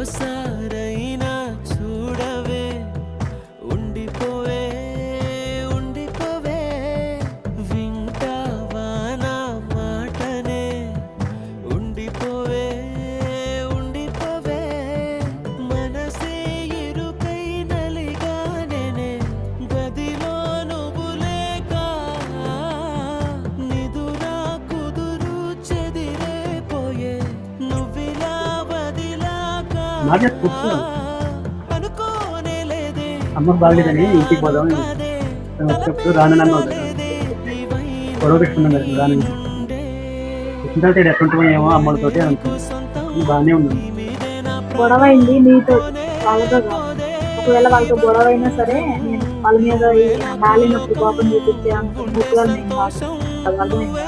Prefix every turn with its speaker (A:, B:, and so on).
A: ఓసారైనా చూడవే, ఉండిపోవే ఉండిపోవే, వింటావా నా మాటనే, ఉండిపోవే ఉండిపోవే, మనసే ఇరుకై నలిగానే, గదిలో నువ్వు లేక నిదురా కుదురు చెదిరైపోయే, నువ్విలా వదిలాక అనుకోనే లేదే.
B: అమ్మ బాగలేదని ఇంటికి పోదాం వచ్చేప్పుడు రాను నన్ను గొడవ పెట్టుకున్నాం కదా రాను వచ్చిన ఎట్లుంటామో ఏమో అమ్మలతోటి అనుకుంటున్నాను. బాగానే ఉన్నాను.
C: గొడవ అయింది నీతో, వాళ్ళతో కాదు. ఒకవేళ వాళ్ళతో గొడవ అయినా సరే నేను వాళ్ళ మీద బాలినప్పుడు కోపం చూపించే అంత మూర్ఖురాలు నేను కాదు. అర్థమైందా?